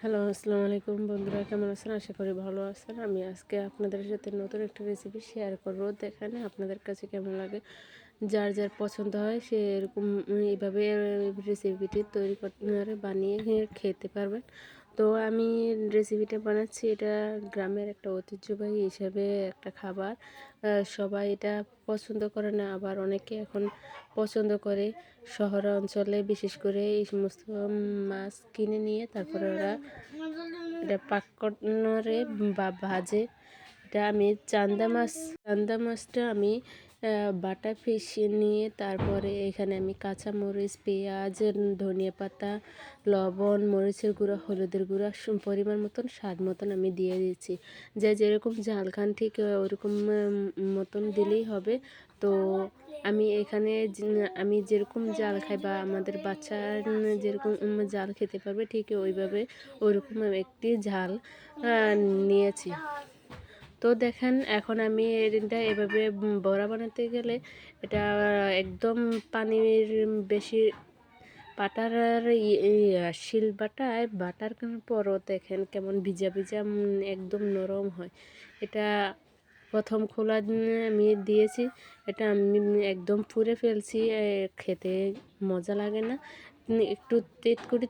Hello, আসসালামু আলাইকুম বন্ধুরা, কেমন আছেন? আশা করি ভালো আছেন। আমি আজকে আপনাদের সাথে নতুন একটা রেসিপি শেয়ার করব। দেখেন আপনাদের কাছে কেমন লাগে। যার যার পছন্দ হয় সে এরকম এইভাবে রেসিপিটি তৈরি করে বানিয়ে খেতে পারবেন। তো আমি রেসিপিটা বানাচ্ছি, এটা গ্রামের একটা ঐতিহ্যবাহী হিসাবে একটা খাবার। সবাই এটা পছন্দ করে না, আবার অনেকে এখন পছন্দ করে। শহর অঞ্চলে বিশেষ করে এই সমস্ত মাছ কিনে নিয়ে তারপরে ওরা এটা পাক করে বা ভাজে। এটা আমি চান্দা মাছটা আমি বাটা ফিশ নিয়ে তারপরে এখানে আমি কাঁচামরিচ, পেঁয়াজ, ধনিয়া পাতা, লবণ, মরিচের গুঁড়া, হলুদের গুঁড়া পরিমাণ মতন, স্বাদ মতন আমি দিয়ে দিচ্ছি। যে যেরকম ঝাল খান ঠিক ওরকম মতন দিলেই হবে। তো আমি এখানে আমি যেরকম জাল খাই বা আমাদের বাচ্চা যেরকম জাল খেতে পারবে ঠিক ওইভাবে ওইরকম একটি ঝাল নিয়েছি। তো দেখেন এখন আমি এটা এভাবে বড়া বানাতে গেলে এটা একদম পানির বেশি বাটার শিল বাটার পরও দেখেন কেমন ভিজা ভিজা একদম নরম হয়। এটা প্রথম খোলা আমি দিয়েছি, এটা আমি একদম পুড়ে ফেলছি, খেতে মজা লাগে না, একটু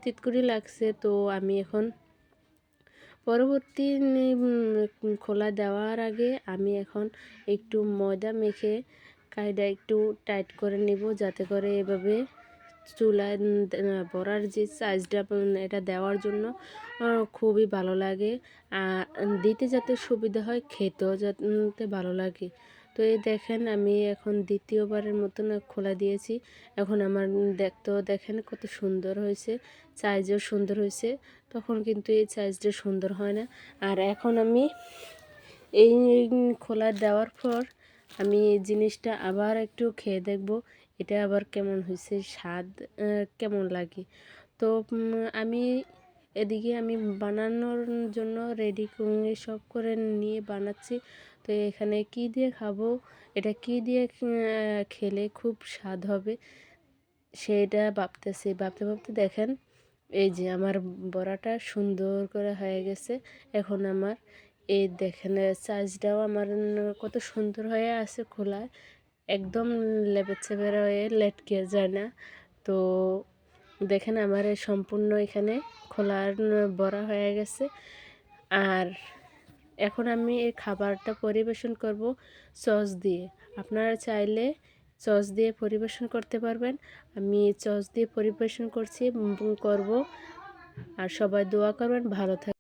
তিতকুড়ি লাগছে। তো আমি এখন পরবর্তী খোলা দেওয়ার আগে আমি এখন একটু ময়দা মেখে কায়দা একটু টাইট করে নেব, যাতে করে এভাবে চুলায় বড়ার যে সাইজটা এটা দেওয়ার জন্য খুবই ভালো লাগে, দিতে যাতে সুবিধা হয়, খেতেও যাতে ভালো লাগে। তো এই দেখেন আমি এখন দ্বিতীয়বারের মতন খোলা দিয়েছি। এখন আমার দেখতেও দেখেন কত সুন্দর হয়েছে, সাইজও সুন্দর হয়েছে। তখন কিন্তু এই সাইজটা সুন্দর হয় না। আর এখন আমি এই খোলা দেওয়ার পর আমি জিনিসটা আবার একটু খেয়ে দেখব এটা আবার কেমন হয়েছে, স্বাদ কেমন লাগে। তো আমি এদিকে আমি বানানোর জন্য রেডি সব করে নিয়ে বানাচ্ছি। তো এখানে কি দিয়ে খাবো, এটা কি দিয়ে খেলে খুব স্বাদ হবে সেটা ভাবতে ভাবতে দেখেন এই যে আমার বড়াটা সুন্দর করে হয়ে গেছে। এখন আমার এই দেখেন সাইজটাও আমার কত সুন্দর হয়ে আছে, খোলায় একদম লেবেছে হয়ে লেটকে যায় না। তো দেখেন আমার সম্পূর্ণ এখানে খোলার বড়া হয়ে গেছে। আর এখন আমি এই খাবারটা পরিবেশন করব সস দিয়ে। আপনারা চাইলে সস দিয়ে পরিবেশন করতে পারবেন। আমি সস দিয়ে পরিবেশন করব। আর সবাই দোয়া করবেন, ভালো থাকবেন।